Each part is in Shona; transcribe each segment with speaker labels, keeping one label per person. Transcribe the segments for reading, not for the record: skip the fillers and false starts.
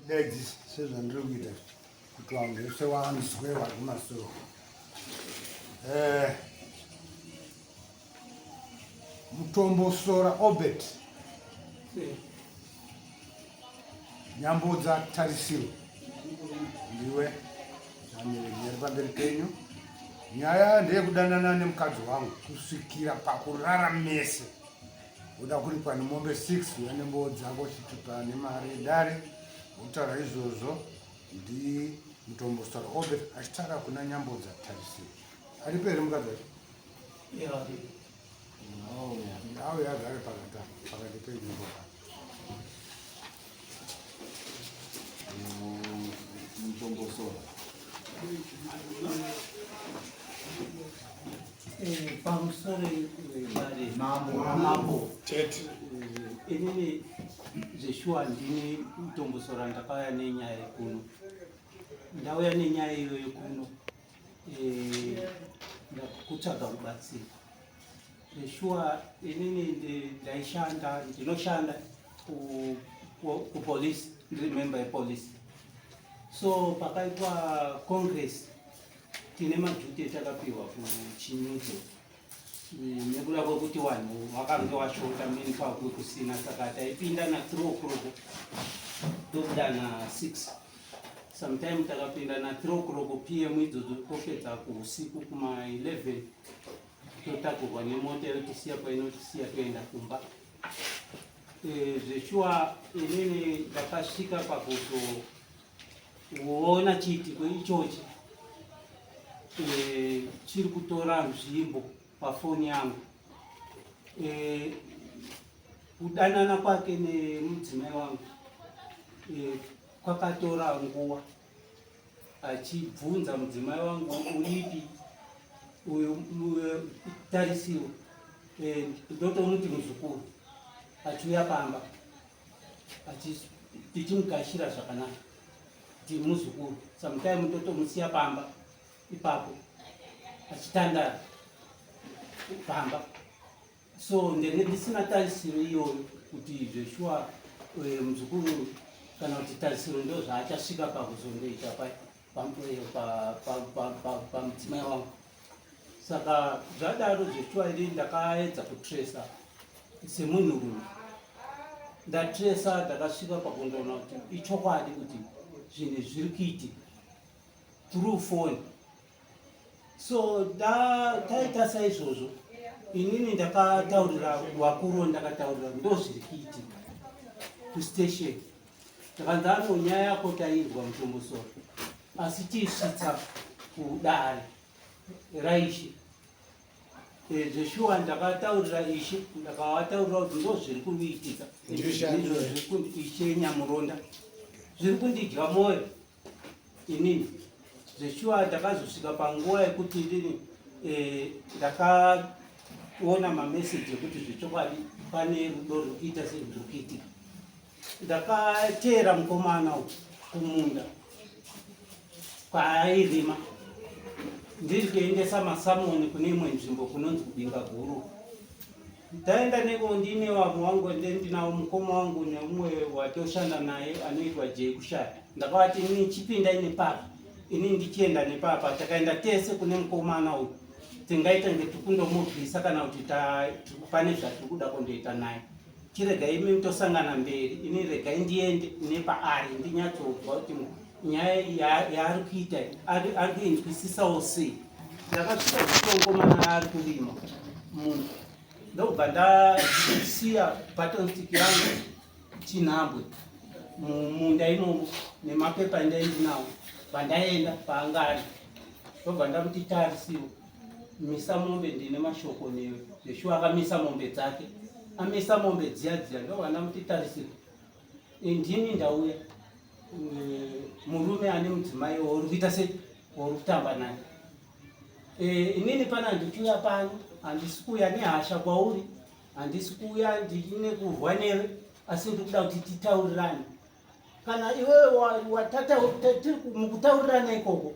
Speaker 1: ladies sezvandiri kuita kuti vanhu vese vanzwe vari kumasoro. Mutombo Sora Obet Nyambodza Tarisiro ndiwe zvamiriri pamberi penyu. Nyaya ndeyekudanana nemukadzi wangu kusvikira pakurara mese. Uda kuripa nemombe 6 yanembo dzako chitupa nemari dare. Utaura izvozvo ndi Mutombo Sora Obet achitaka kuna Nyambodza Tarisiro. Ari peri mukadzi wacho? Nawe yagare pakati penyu.
Speaker 2: Mutombo Sora.
Speaker 3: Pamusoro bari mambo
Speaker 1: Tete.
Speaker 3: inini zveshuwa ndini Mutombo Sora ndakauya nenyaya kuno. Ndauya nenyaya iyoyo kuno ndakutsvaga kubatsira. Zveshuwa inini ndinoshanda kupolisi, ndiri member yepolisi. So pakaitwa congress tine maduty etakapiwa kuchinyudzo nekuda kwekuti vanhu vakange vashota manpower kusina, saka taipinda na 3 o'clock tobuda na 6. Sometime takapinda na 3 o'clock PM idzodzo topedza kuusiku kuma 11 totagurwa nemota yotisiya painotisiya toenda kumba. Zveshuwa inini ndakasvika pakutoona chiitiko ichochi chiri kutora nzvimbo pafoni yangu. Kudanana kwake nemudzimai wangu kwakatora nguva, achibvunza mudzimai wangu uripi uyu Tarisiro, ndotomuti muzukuru, achiuya pamba tichimugashira zvakanaka kuti muzukuru. Sometime totomusiya pamba ipapo achitandara pamba. So ndisina tarisiro iyoyo kuti zveshuwa muzukuru kana kuti Tarisiro ndo zvaachasvika pakuzondoita pamudzimai wangu. Saka zvadaro zveshuwa iri ndakaedza kutresa semunhurume. Ndatresa ndakasvika pakundoona kuti ichokwadi kuti zvinhu zviri kuitika through phone. So taita saizvozvo inini ndakataurira vakuru, ndakataurira ndo zviri kuitika kustation. Ndakanzano nyaya yako tairwa Mutombo Sora, asi tiisvitsa kudare raishi. Zveshuwa ndakataurira ishi, ndakavataurira kuti ndo zviri kuitika, ishe Nyamuronda zviri kundidya mwoyo inini. Zveshuwa ndakazosvika panguva yekuti ndini ndakaona mameseji ekuti zvechokwadi pane rudo ruri kuita sezviri kuitika. Ndakateera mukomana kumunda kwaairima, ndiri kuendesa masamoni kune imwe nzvimbo kunonzi Kubinga Guru. Ndaenda neko ndine vamwe vangu ndinawo mukoma wangu neumwe watoshanda naye anoitwa Jay Kushaya. Ndakavati inini chipinda ine papa, inini ndichienda nepapa. Takaenda tese kune mukomana uyu tingaita ngetukundomurwisa kana kuti pane zvatiri kuda kundoita naye. Chiregai imi tosangana mberi, ini regai ndiende nepaari ndinyatsonzwa kuti nyaya yaari kuita ari kuinzwisisawo sei. Ndakasvika kutongomanana ari kurima munhu, ndobva ndasiya batonstiki yangu Chinhambwe munda imomo nemapepa ndaindinawo. Pandaenda paangari ndobva ndamuti Tarisiro, misa mombe ndine mashoko newe. Zveshuwa akamisa mombe dzake, amisa mombe dziya ndobva ndamuti Tarisiro, ndini ndauya murume ane mudzimai uri kuita sei uri kutamba naye. Inini pana ndichiuya pano handisi kuuya nehasha kwauri, handisi kuuya ndine kurwa newe, asi ndiri kuda kuti titaurirane. Kana iwewe tiri mukutaurirana ikoko,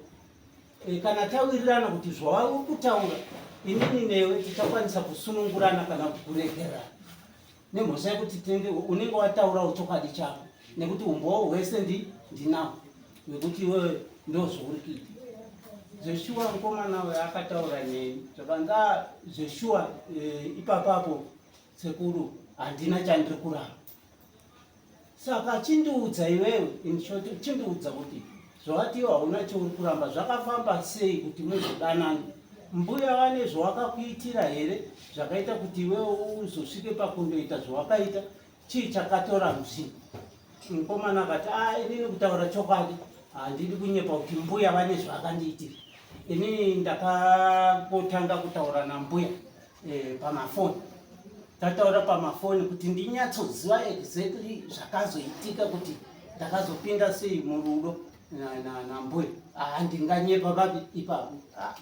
Speaker 3: kana tawirirana kuti zvauri kutaura inini newe tichakwanisa kusunungurana kana kuregerana. Nemhosva yekuti unenge wataura chokwadi chako. nekuti umboo hwese ndinawo wekuti iwewe ndozvouri kuita. Zveshuwa mukomana uyu akataura neni zvakanga zveshuwa ipapapo sekuru handina chandiri kuramba. Saka chindiudza iwewe inshoti chindiudza kuti zvawati hauna chouri kuramba zvakafamba sei kuti muzodanana. Mbuya vane zvawakakuitira here zvakaita kuti iwewe uzosvike pakundoita zvawakaita. Chii chakatora muzvinhu? Mukomana akati inini kutaura chokwadi handidi kunyepa kuti mbuya vane zvavakandiitira. Inini ndakatanga kutaura nambuya pamafoni. Tataura pamafoni kuti ndinyatsoziva exactly zvakazoitika kuti ndakazopinda sei murudo nambuya. Handinganyepa papi ipapo.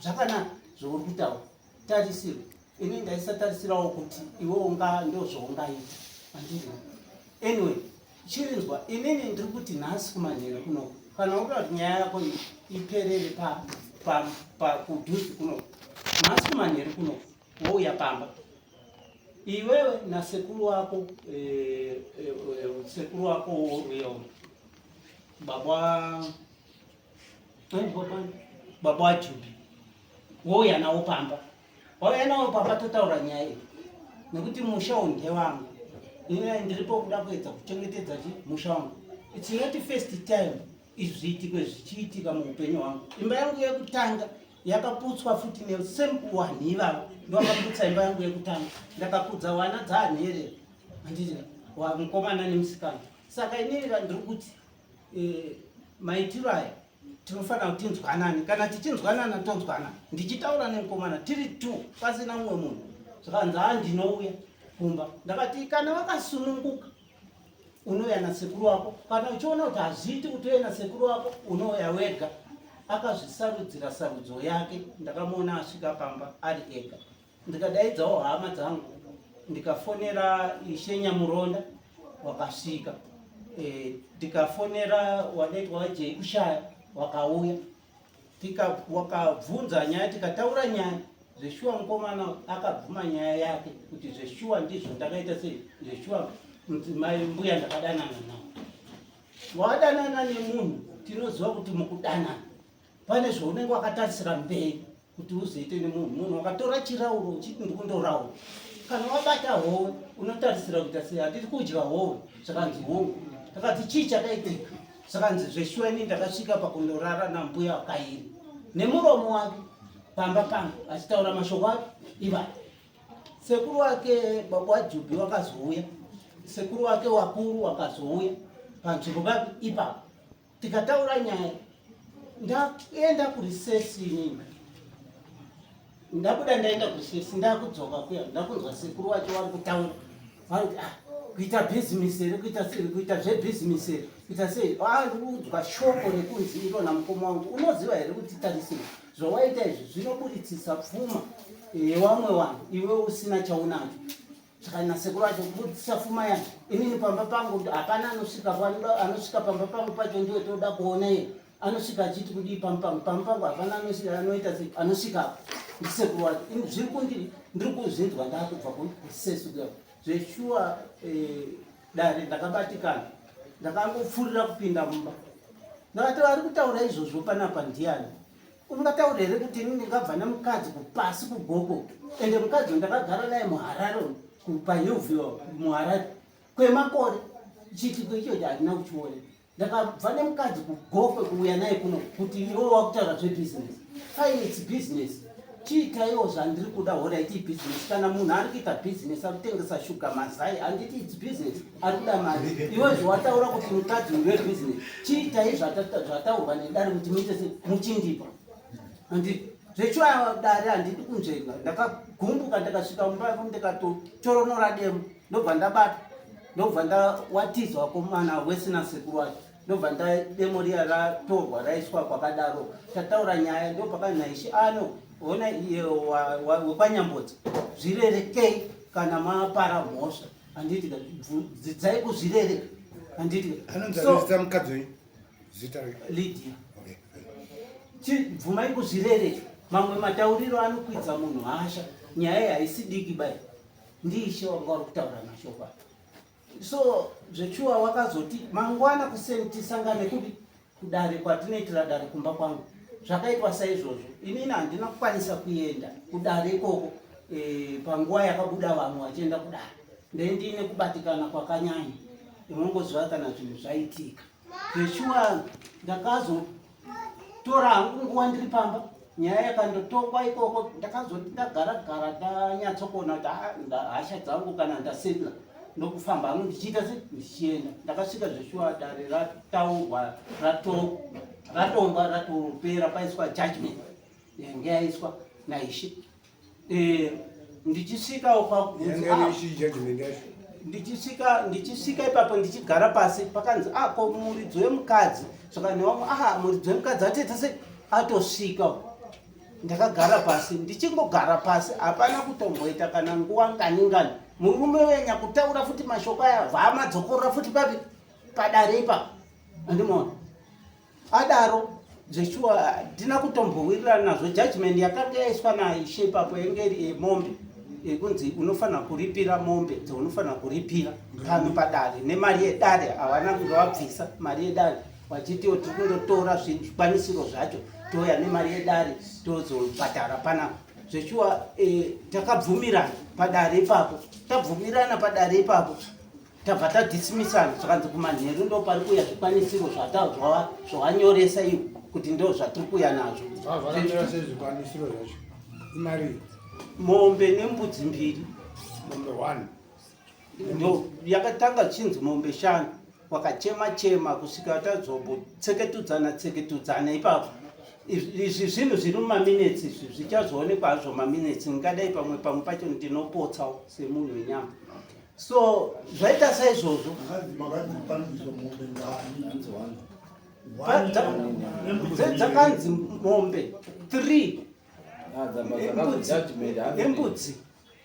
Speaker 3: Zvakanaka zvouri kutaura. Tarisiro. Inini ndaisatarisirawo kuti iwe ndozvaungaita. Handidi. Anyway, chirinzwa inini ndiri kuti nhasi kumanheru kunoku. Kana unoda kuti nyaya yako iperere kudhuzi kunoku. Nhasi kumanheru kunoku. Wouya pamba. Iwewe nasekuru wako baba waJubi. Wouya nawo pamba. Wauya nawo pamba totaura nyaya iyi. Nekuti musha uyu ndewangu. Ini ndiripo kuda kuedza kuchengetedza musha wangu. It's not the first time izvi zviitike zvichiitika muupenyu hwangu. Imba yangu yekutanga yakaputswa futi nesame one ivavo. Ndakaputsa imba yangu yekutanga. Ndakapudza wana dzaanherera. Handiti mukomana nemusikana. Saka inini ndiri kuti maitiro aya tinofanira kuti tinzwanane. Kana tichinzwanana tonzwanana. Ndichitaura nemukomana tiri tu pasina mumwe munhu. Zvakanzi ndinouya kumba. Ndakati kana wakasununguka unouya nasekuru wako. Kana uchiona kuti hazviiti kuti uye nasekuru wako unouya wega. Akazvisarudzira sarudzo yake. Ndakamuona asvika pamba ari ega. Ndikadaidzawo hama dzangu. Ndikafonera Ishe Nyamuronda wakasvika. Ndikafonera wadaitwa Jay Kushaya wakauya. Wakabvunza nyaya tikataura nyaya. Zveshuwa mukomana akabvuma nyaya yake kuti zveshuwa ndizvo ndakaita sei. Zveshuwa mudzimai mbuya ndakadanana nawo. Wadanana nemunhu tinoziva kuti mukudanana pane zvaunenge wakatarisira mberi kuti uzoite nemunhu wakatora chirauro uchiti ndikundoraura. Kana wabata howe unotarisira kuita sei. Handiti kudya howe zvakanzi hongu. Takati chii chakaitika. Zvakanzi zveshuwa inini ndakasvika pakundorara nambuya wakairi nemuromo wake pamba pangu achitaura mashoko ake iva. Sekuru wake baba waJubi wakazouya. Sekuru wake wakuru wakazouya panzvimbo papi ipapo. Tikataura nyaya. Ndaenda kurisesi inini. Ndabuda ndaenda kurisesi ndakudzoka kuya ndakunzwa sekuru wacho vari kutaura. Vari kuti kuita bhizimusi here kuita zvebhizimusi here kuita sei. Ndikuudzwa shoko rekunzi iro namukoma wangu. Unoziva here kuti tarisiro zvawaita izvi zvinoburitsisa pfuma yevamwe vanhu iwe usina chaunacho. Saka nasekuru wacho kubudisa pfuma yangu. Inini pamba pangu hapana anosvika pamba pangu pacho ndiwe toda kuona iye. Anosvika achiti kudii pamba pangu hapana anoita sei anosvika ndisekuru wacho. Zviri kundiri ndiri kuzvinzwa ndakubva kusesu kuya. Zveshuwa dare ndakabatikana. Ndakangopfuurira kupinda mumba. Ndakati vari kutaura izvozvo panapa ndiani. Ungataura here kuti inini ndingabva nemukadzi kupasi kugogo. Ende mukadzi ndakagara naye muHarare payuvhiwa muHarare kwemakore. Chitiko ichocho handina kuchiona. Ndakabva nemukadzi kugogo kuuya naye kuno kuti iwe wakutaura zvebhizinesi. Fine, it's business. Chiitaiwo zvandiri kuda horaiti business. Kana munhu ari kuita business akutengesa shuga mazai handiti it's business. Ari kuda mari. Iwe zvawataura kuti mukadzi webusiness. Chiitai zvataurwa nedare kuti muite muchindipa. Handiti zveshuwa dare handidi kunzvenga. Ndakagumbuka ndikasvika mumba ndikatochoronora demo. Ndobva ndabata. Ndobva ndawatidzwa komana wesina sekuru wacho. Ndobva demo riya ratorwa raiswa kwakadaro. Tataura nyaya ndopakanaishe ona iye wekwanyambodza zvirerekei kana mapara mhosva. Handiti dzidzai kuzvirereka. Handiti
Speaker 1: anonzanisa mukadzi zita
Speaker 3: Lydia. Bvumai kuzvirereka. Mamwe matauriro anokwidza munhu hasha. Nyaya haisi diki bai. Ndiishe wanga uri kutaura mashoko aya. So zvechuwa wakazoti mangwana kusentisangane kudi kudare kwatinoitira dare kumba kwangu zvakaitwa saizvozvo inini handina kukwanisa kuenda kudare ikoko panguva yakabuda vanhu vachienda kudare ndendine kubatikana kwakanyanya inongoziva kana zvinhu zvaitika zvechuwa ndakazotora hangu nguva ndiri pamba nyaya yakandotongwa ikoko ndakazoti ndagara ndanyatsokuona kuti hasha dzangu kana ndasetla ndokufamba hangu ndichiita ndichienda ndakasvika zvechuwa dare rataurwa ratongwa ratopera paiswa judgment yange yaiswa naishe ndichisvika ipapo ndichigara pasi pakanzi ko muridzo wemukadzi saka nevamwe muridzo wemukadzi atete sei atosvika ndakagara pasi ndichingogara pasi hapana kutomboita kana nguva nganingani murume wenya kutaura futi mashoko aya vaamadzokorora futi papi padare ipapo andimona adaro zvechuwa ndina kutombowirirana nazvo judgment yakanga yaiswa naishe ipapo yengeri yemombe kunzi unofanira kuripira mombe dzaunofanira kuripira pano padare nemari yedare havana kundovabvisa mari yedare vachitiwo tiri kundotora zvikwanisiro zvacho toya nemari yedare tozobhadhara panapa zvechuwa takabvumirana padare ipapo tabvumirana padare ipapo tabva tadhisimisana zvakanzi kumanheru ndo pari kuya zvikwanisiro zvawanyoresa iwo kuti ndo zvatiri kuya nazvo
Speaker 1: zvikwanisiro zvacho imari
Speaker 3: mombe nembudzi mbiri
Speaker 1: mombe 1
Speaker 3: ndo yakatanga chinzi mombe 5 wakachema kusvika tadzobotseketudzana ipapo izvi zvinhu zviri mumaminitsi izvi zvichazoonekwa hazvo maminitsi ngadai pamwe pacho ndinopotsawo semunhu wenyama so zvaita saizvozvo dzakanzi mombe 3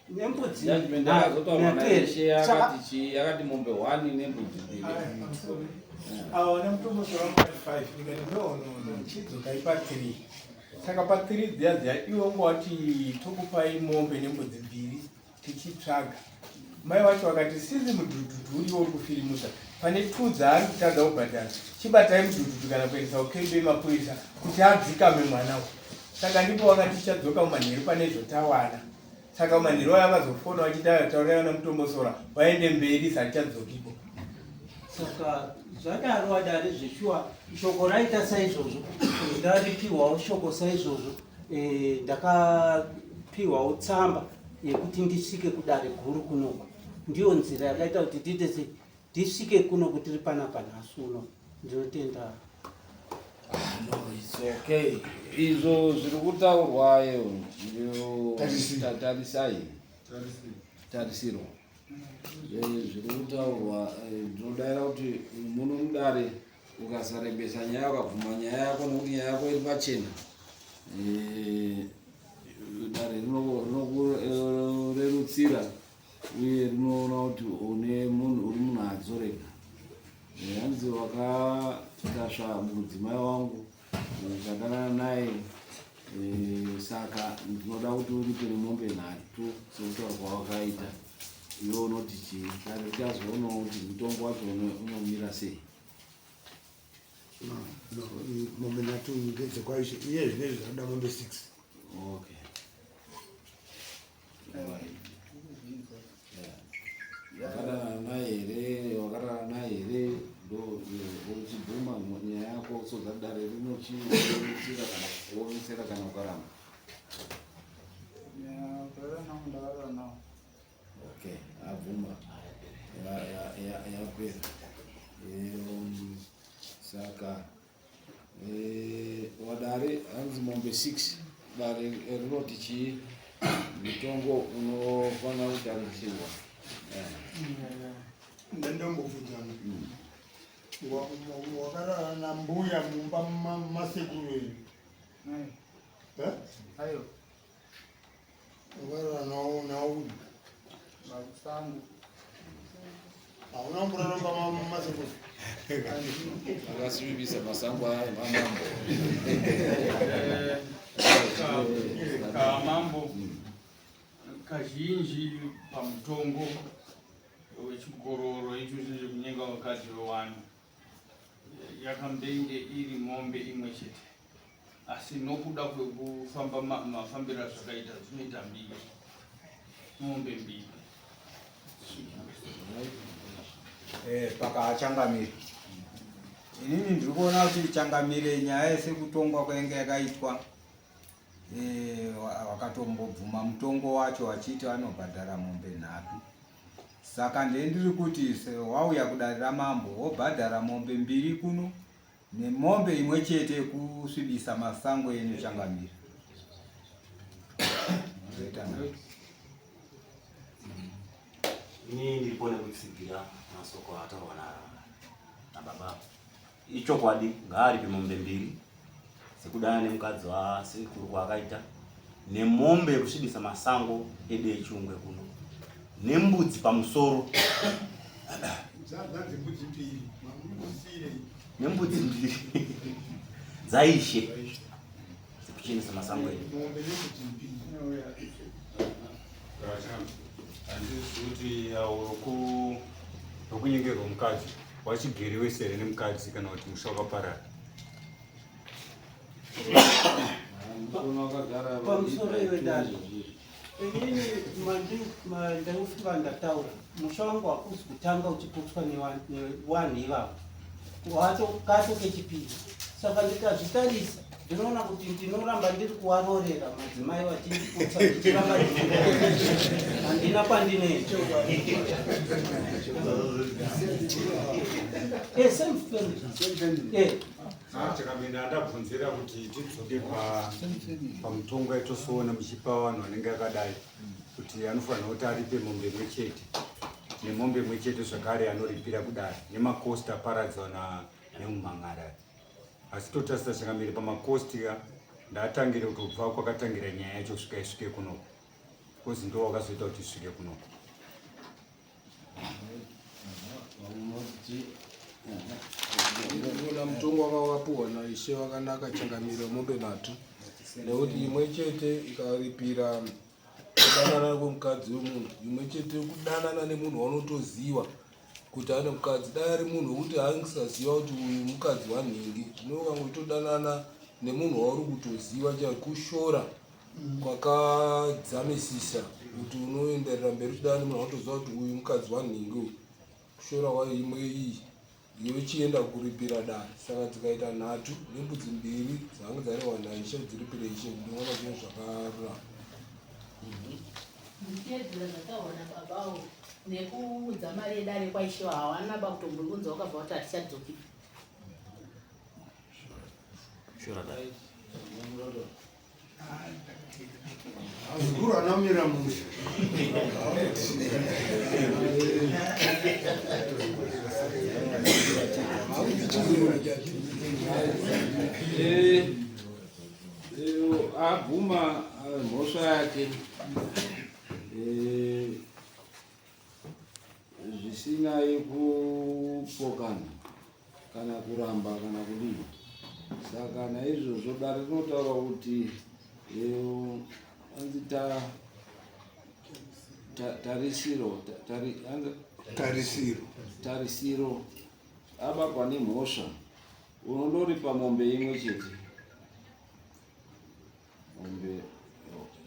Speaker 3: nembudzi
Speaker 2: yakati mombe 1 nembudzi
Speaker 4: 2 nemutomboso wa5 no chidzoka ipa 3 saka pa 3 dziya iwe wati tokupai mombe nembudzi 2 tichitsvaga mai wacho wakati sizi mudhudhudhu uriwo uri kufirimusa pane 2 dzaari kutadza kubhadhara chibatai mudhudhudhu kana kuendesa ukebe mapurisa kuti adzikame mwanawo saka ndipo wakati chadzoka mumanheru pane zvotawana saka mumanheru waya vakazofona vachitaurira nemutombosora vaende mberi sachadzokipo
Speaker 3: saka zvadaro wadare zvechuwa shoko raita saizvozvo ndaripiwawo shoko saizvozvo ndakapiwawo tsamba yekuti ndisvike kudare guru kunoko ndiyo nzira yakaita kuti titese ndisvike kuno kuti tiri panapa nhasi uno ndinotenda
Speaker 2: no it's okay izvo zviri kutaurwayo tarisiro zviri kutaurwa ndinodaira kuti muno mudare ukasarembesa nyaya ukabvuma nyaya yako nokuti nyaya yako iri pachena dare rinokurerutsira uye rinoona kuti une munhu uri munhu adzorega hanzi wakatasva mudzimai wangu zvakanana naye saka ndinoda kuti uripe nemombe 3 sekutaurwa wakaita iwe unoti chii kare tichazoonawo kuti mutongo wacho unomira sei
Speaker 1: mombe 3 ngedzekwaishe iye zvinezvi zvinoda mombe 6
Speaker 2: okay wakararana here ndo uchibvuma nyaya yako sozadare rinochiitsira kana kuonesera kana ukaramba okay abvuma yapera saka wadare hanzi mombe 6 dare rinoti chii mutongo unofanira kutarisirwa
Speaker 5: ndandombofudzana wakarara nambuya mumba masekuru eyu wakarara nawo hauna kumborara mumba masekuru
Speaker 2: akasivibisa masango amambo
Speaker 4: kamambo kazhinji pamutongo
Speaker 6: wechigororo icho chekunyenga wakati wewanhu yakambenge iri mombe imwe chete, asi nokuda kwekufamba mafambiro zvakaita zvinoita mbiri, mombe mbiri.
Speaker 7: Pakachangamira inini ndiri kuona kuti changamire nyaya yesekutongwa kwainge yakaitwa, wakatombobvuma mutongo wacho wachiti vanobhadhara mombe 3. Saka ndendiri kuti wauya kudarira mambo wobhadhara mombe 2 kuno nemombe imwe chete kusvibisa masango enu Changamire.
Speaker 8: Ini ndilipone kutsigira masoko atarwa na baba. Icho kwadi ngari mombe 2 sekudana nemukadzi wa sekuru kwakaita nemombe kusvibisa masango ede echungwe kuno nembudzi pamusoro nembudzi 2 dzaishe dzekuchenesa masango edu.
Speaker 9: Handizvi kuti rokunyengerwa mukadzi wachigeri wesere nemukadzi kana kuti musha wakaparara.
Speaker 3: Pamusoro iwe dada, inini ndaufunga ndataura musha wangu hakusi kutanga uchiputswa newanhu ivavo, kato kechipiri. Saka ndikazvitarisa ndinoona kuti ndinoramba ndiri kuvarorera madzimai vachindiputsa ndichiramba handina kwandinoita.
Speaker 9: Chakamira ndabvunzira kuti tidzoke pamutongo yatosoona muchipa vanhu vanenge akadai kuti anofanira kuti aripe mombe imwe chete nemombe imwe chete zvakare anoripira kudai nemakosti aparadzwa nemumhan'ara. Asi totasisa Changamire pamakosti ndaatangire kuti kubva kwakatangira nyaya yacho kusvika isvike kunoko, kozi ndo wakazoita kuti isvike kunoko.
Speaker 10: Ndinoona mutongo wakapuwa naishe wakanaka Changamire mombe 3 nekuti imwe chete ikaripira kudanana kwemukadzi wemunhu, imwe chete kudanana nemunhu waunotoziva kuti ane mukadzi. Dai ari munhu wekuti haangisaziva kuti uyu mukadzi wanhingi, unokangotodanana nemunhu wauri kutoziva chakushora kwakadzamisisa kuti unoenderera mberi kudana nemunhu waunotoziva kuti uyu mukadzi wanhingi, kushora wayo imwe iyi yochienda kuripira dai. Saka dzikaita 3 nembudzi 2 dzange dzarehwa naishe dziripire ishe, ndinoona zvinhu zvakarurama.
Speaker 11: Nditeedzera zvataona babawo nekuudza mari yedare kwaishe hawana ba kutombobvunza wakabva kuti hatichadzoki.
Speaker 1: Azikuru anamira musha.
Speaker 2: Abvuma mhosva yake zvisinai kupokana kana kuramba kana kudii. Saka naizvozvo dare rinotaura kuti anzi tarisiro abatwa nemhosva unondoripa mombe imwe chete, mombe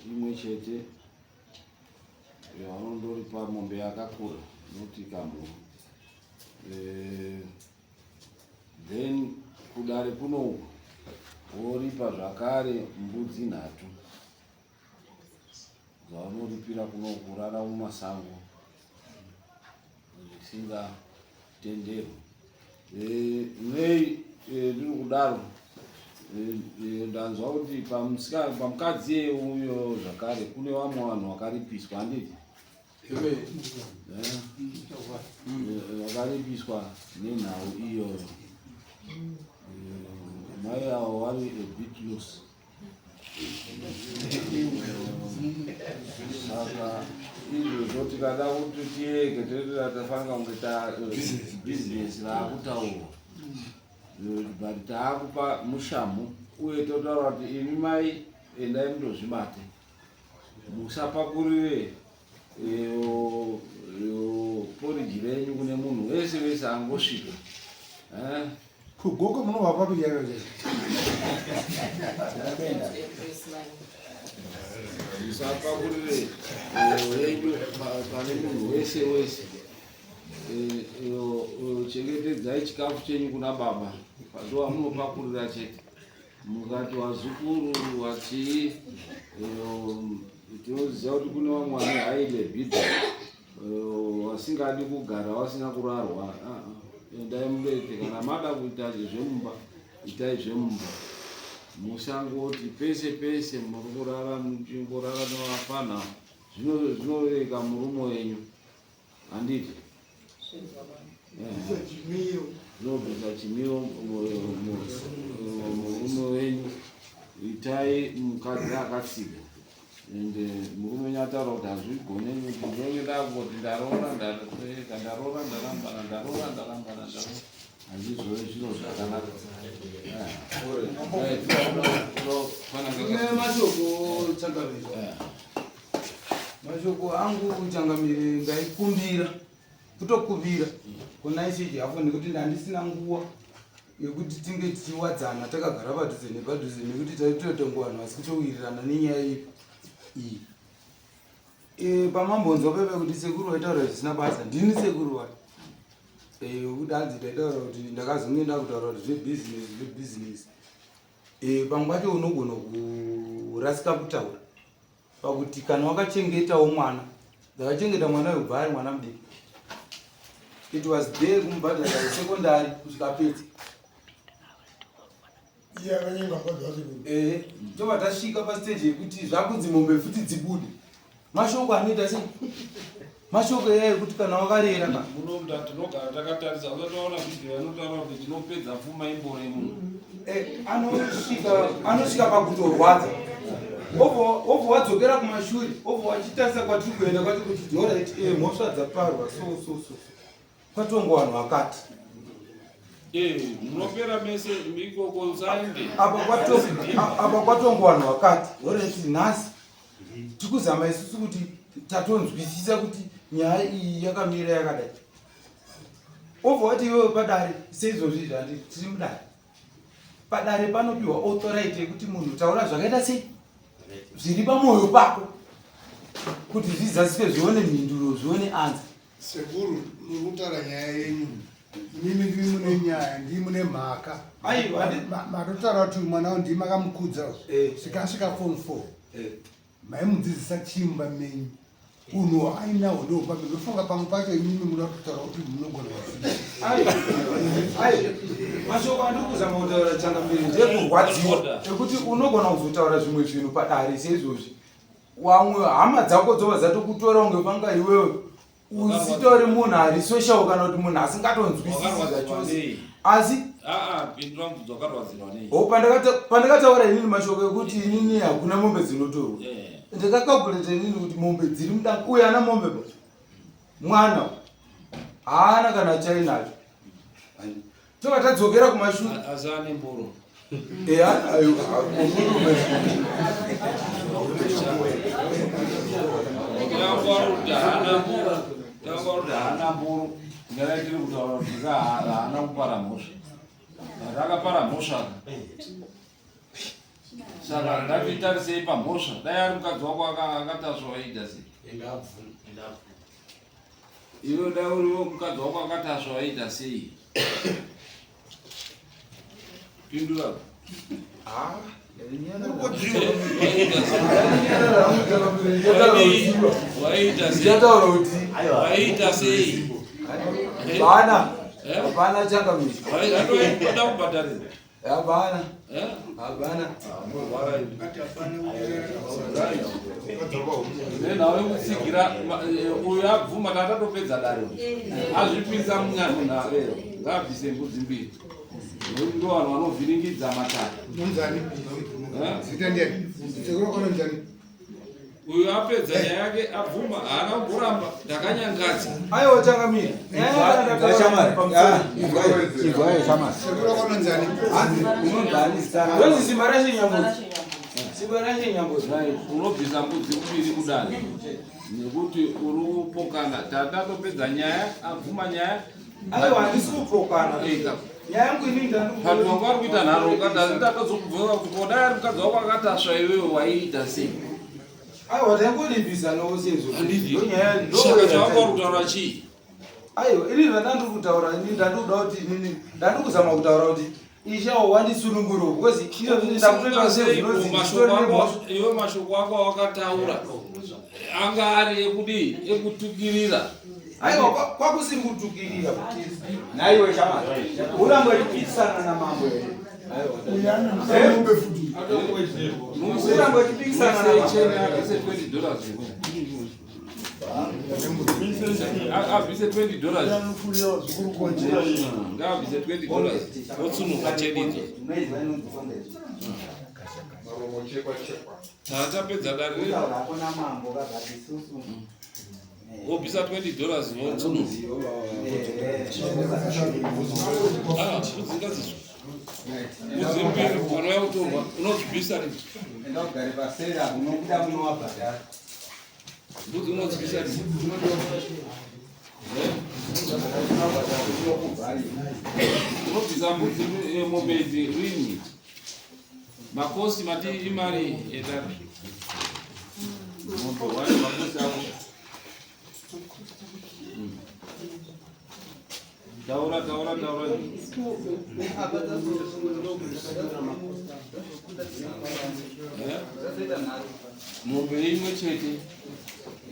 Speaker 2: imwe chete yaunondoripa mombe yakakura noti kamwe. Then kudare kuno woripa zvakare mbudzi 3 dzaunoripira kuno kurara mumasango zvisingatenderwi. Nei ndiri kudaro ndanzwa kuti pamukadzi uyo zvakare kune vamwe vanhu vakaripiswa, handiti vakaripiswa nenhau iyoyo. Mai avo vari a bit loose. Saka izvozvo tikada kuti tiyeke toita tafanira kunge bhizinesi raakutaurwa, but taakupa mushamu uye totaura kuti imi mai endai mundozvibate, musapakurire poriji renyu kune munhu wese wese angosvika.
Speaker 1: Kugoko muno wapapi yaro je.
Speaker 2: Musapakurire renyu pane munhu wese wese. Chengetedzai chikafu chenyu kuna baba. Padova munopakurira chete. Mukati wazukuru wachii tinoziva kuti kune vamwe vane haile bhidha vasingadi kugara vasina kurarwa. Endai mubereke, kana mada kuita zvemumba itai zvemumba. Musangoti pese pese muri kurara muchingorara nevafana, zvinoreka murume wenyu. Handiti zvinobvisa chimiro murume wenyu. Itai mukadzi akatsiga. Ende murume wenyu ataura kuti hazvigone kuti ndinoenda kuti ndaroora ndarambana. Hazvizvo zviro zvakanaka.
Speaker 7: Mashoko angu Changamire ngaikumbira kutokuvira kuna isiji hapo nekuti ndandisina nguwa yekuti tinge tichiwadzana takagara padhuze nepadhuze nekuti taitotongowana vasikutowirirana nenyaya iyi. Pamambonzo pepe kuti sekuru waitaura zvisina basa, ndini sekuru wacho. Kuti hanzi ndaitaura kuti ndakazongenda kutaura kuti zvebusiness. Pamwe pacho unogona kurasika kutaura pakuti kana wakachengetawo mwana, ndakachengeta mwana webva ari mwana mudiki. It was there kumubhadhara sekondari kusvika peti. Tobva tasvika pastage yekuti zvakunzi mombe futi dzibude. Mashoko anoita sei? Mashoko yekuti kana wakarera
Speaker 2: munomda tinogara takatarisa usatoona kuti vanotaura kuti tinopedza pfuma imbore munhu.
Speaker 7: Anosvika pakutorwadza. Obva wadzokera kumashure, obva wachitarisa kwatiri kuenda kwati kuti alright, mhosva dzaparwa so. Kwatongowanhu wakati.
Speaker 2: Munopera mese mikoko saende.
Speaker 7: Apa kwatongowanhu wakati. Alright, nhasi tikuzama isusu kuti tatonzwisisa kuti nyaya iyi yakamira yakadai. Obva wati iwewe padare seizvozvi zvati tiri mudare. Padare panopiwa authority yekuti munhu taura zvakaita sei zviri pamwoyo pako kuti zvizasike zvione mhinduro zvione anza.
Speaker 1: Sekuru murikutaura nyaya yenyu. Mimi ndiri mune nyaya, ndiri mune mhaka. Matotaura kuti mwana wangu ndimi makamukudza. Sikasvika form 4. Maimudzidzisa chimba menyu. Unhu ainawo ndopa ndofunga pamwe pacho imimi muda kutaura kuti munogona kufika.
Speaker 7: Mashoko andiri kuzama kutaura Changamire ndekurwadziwa ekuti unogona kuzotaura zvimwe zvinhu padare seizvozvi. Wamwe hama dzako dzova dzatokutora kunge panga iwewe usitori munhu ari social kana kuti munhu asingatonzwisisa chose. Asi
Speaker 2: pindura mubvunzo wakarwadzirwa nei?
Speaker 7: Pandakataura inini mashoko ekuti inini hakuna mombe dzinotorwa. Ndakakaguleta inini kuti mombe dziri mudanga uye ana mombe mwana haana kana chainacho. Toka tadzokera kumashure.
Speaker 2: Asi ane mboro. Haana mboro. Ndaraitiri kutaura kuti haana kupara mhosva. Rakapara mhosva. Saka ndakitarisei pamhosva. Dai ari mukadzi wako akatasva waita sei? Iwe dai uriwo mukadzi wako akatasva waita sei? Pindura. Waita sei?
Speaker 7: Hapana Changamire.
Speaker 2: Wada kubhadharira?
Speaker 7: Hapana.
Speaker 2: Nenawe kutsigira uyu abvuma tatopedza dare. Azvipinza munyano nawe. Ngabvise mbudzi mbiri. Ndo vanhu vanovhiringidza matare.
Speaker 1: Munzani? Zita ndiani? Sekuru njani?
Speaker 2: Uyu apedza nyaya yake abvuma haana kuramba ndakanyangadza.
Speaker 7: Aiwa Changamire.
Speaker 1: Sekuru njani?
Speaker 7: Unonzani sana. Ndozi simarashi nyamuzi.
Speaker 2: unobvisa mbudzi mbiri kudani nekuti uri kupokana tatopedza nyaya abvuma nyaya
Speaker 7: aiwa handisi kupokana nyaya yangu ini
Speaker 2: vanhu vanga vari kuita nharoka ndatozokubvera kuti kodai ari mukadzi wako akatasva iwewe waiita sei
Speaker 7: aiwa taingolibvisa nosezo
Speaker 2: saka chavanga vari kutaura chii
Speaker 7: aiwa ini ndandiri kutaura ini ndandoda kuti nini ndandiri kuzama kutaura kuti ishawo wandisununguro because
Speaker 2: iwe mashoko ako wakataura anga ari ekudii ekutukirira
Speaker 7: aiwa kwakusiri kutukirira naiwe chama uramboipikisana namambo uramboipikisana
Speaker 2: abvise $20 ngabvise $20 otsunuka chedidzo tatapedza dare obvisa $20 otsunuka udzingazizvo udzimbiri panouya kutorwa unozvibvisa rii mbudzi unodzivisa rii unobvisa mbudzi mombe idzi rini makosi mati imari yetari mombe wani makosi ako taura mombe imwe chete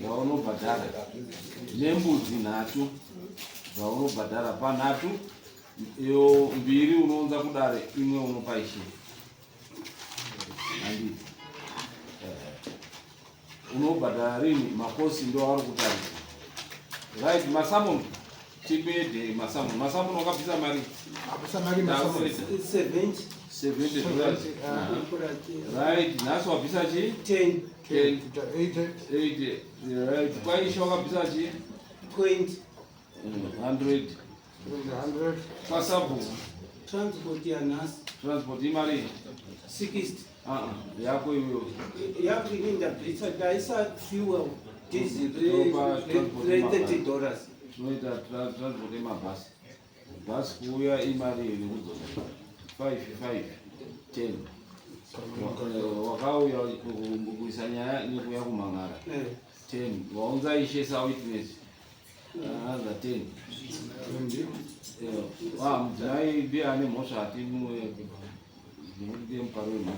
Speaker 2: yaunobhadhara nembudzi 3 dzaunobhadhara pa3 iyo 2 unounza kudare imwe unopa ishe handiti unobhadhara rini makosi ndo ari kutarisa right masamon tipede masamon wakabvisa mari $70 right nhasi wabvisa chi 10 right kwaisha wakabvisa chi 100 pasabu
Speaker 3: transport yanhasi
Speaker 2: transport imari
Speaker 3: 60
Speaker 2: yako iweyo
Speaker 3: yako ini ndabvisa ndaisa fuel diesel $30
Speaker 2: tinoita transport emabhasi bhasi kuuya imari nekudzoka 5 10 wakauya kuisa nyaya nekuuya kumang'ara 10 waunza ishe sawitness another 10 mudzimai be ane mhosva ati mumwe nemutide muparo wemhosva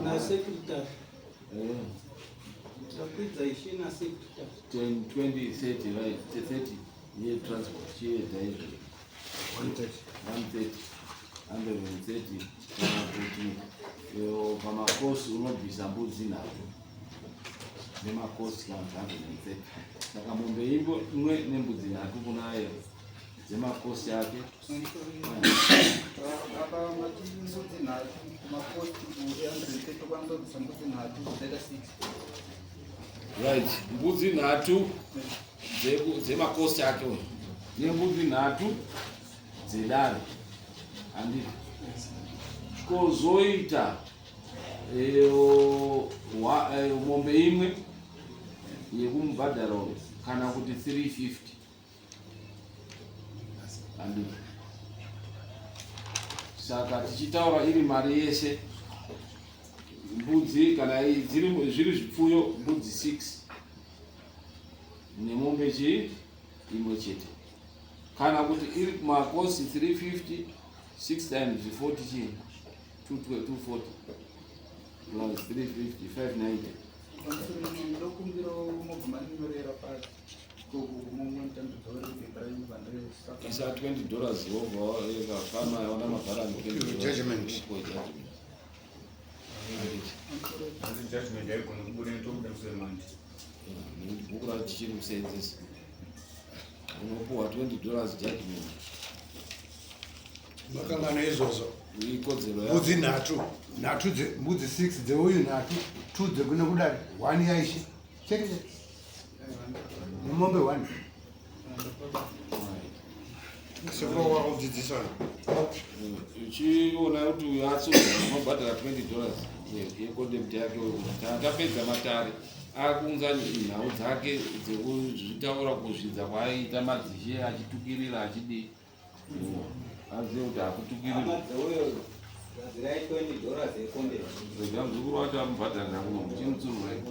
Speaker 3: nasekretary takwidza ishe nasekretary
Speaker 2: 10 20 30 right 30 yetransport chiyedaizvo 130 kana kuti pamakosi unobvisa mbudzi 3 nemakosi kana 130 saka mombe imwe nembudzi 3 kunayo dzemakosi ake right mbudzi 3 dzemakosi ake nembudzi 3 dzedare handiti kozoita mombe imwe yekumubhadhara kana kuti 350 handiti saka tichitaura iri mari yese mbudzi kana zviri zvipfuyo mbudzi 6 nemombe imwe chete kana kuti iri makosi 350 6 times 40 chii 240 plus 350 590 isa $20 wobva fama yaona mabharani
Speaker 1: judgment
Speaker 2: bhuku racho tichiri kuseenzesa unopuhwa $20 judgment
Speaker 1: makangana izvozvo
Speaker 2: ikodzero
Speaker 1: mbudzi 3 mbudzi 6 dzeuyu 2 dzekune kudare 1 yaishe chete nemombe 1
Speaker 5: seko wakudzidzisana
Speaker 2: uchiona kuti uyu atsuga unobhadhara $20 yekondemti yake kana tapedza matare akuunza nhau dzake dzekuzvitaura kuzvidza kwaaiita madzishe achitukirira achidii azive kuti akutukirira muzukuru wacho amubhadharira kuno muchimutsururai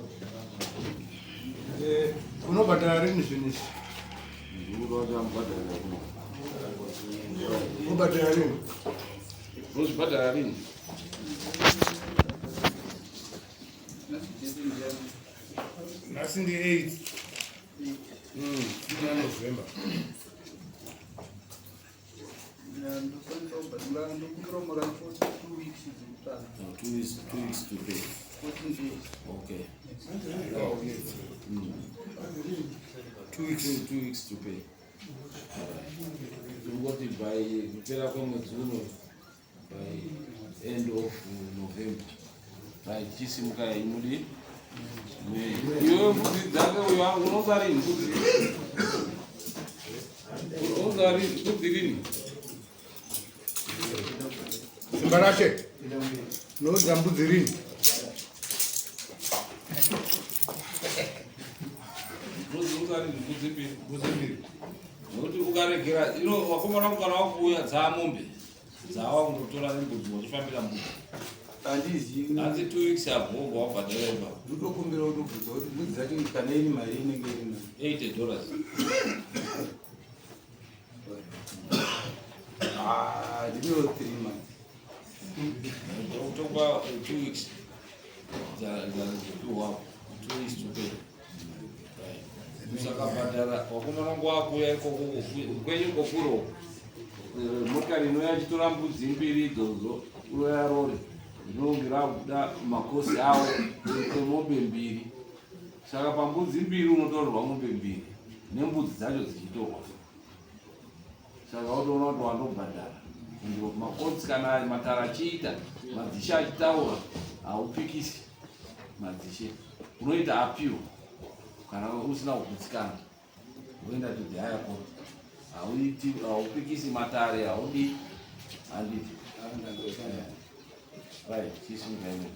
Speaker 1: unobhadhara rini zvinizvi
Speaker 2: muzukuru wacho amubhadharira kuno
Speaker 1: unobhadhara rini
Speaker 2: unozvibhadhara rini
Speaker 1: nhasi ndi 8 November.
Speaker 2: No, 2 weeks to pay. Okay. 2 weeks to pay. We got it by end of November. Right, chisimuka imudi. Iwe mbuzi dzake uyo unozari mbuzi. Unozari mbuzi rini?
Speaker 1: Simba rashe. Unozari mbuzi rini?
Speaker 2: Unozari mbuzi mbiri. Nokuti ukaregera ino wakomana mukana wakuuya dzamombe. Dzawa kundotora nembudzi wachifambira mbuzi. Asi 2 weeks ago wabhadhara imba.
Speaker 7: Ndokumbira kutobvunza kuti mbudzi dzacho kana iri mari inenge iri
Speaker 2: $80.
Speaker 7: ndinowo 3 months.
Speaker 2: October 2 weeks. Wow, 2 weeks to pay. Musakabhadhara wakomana wangu wakuuya ikoko kwenyu kokuro. Motokari inouya achitora mbudzi mbiri idzodzo uya rori rinongira kuda makosi avo emombe mbiri. Saka pambudzi mbiri unotorerwa mombe mbiri nembudzi dzacho dzichitorwa. Saka unoona kuti wandobhadhara. Makosi kana matara achiita madzishe achitaura haupikisi madzishe. Unoita appeal kana usina kugutsikana. Unoenda to the higher court. Haupikisi matare haudi handiti. Right, chisimuka imwe.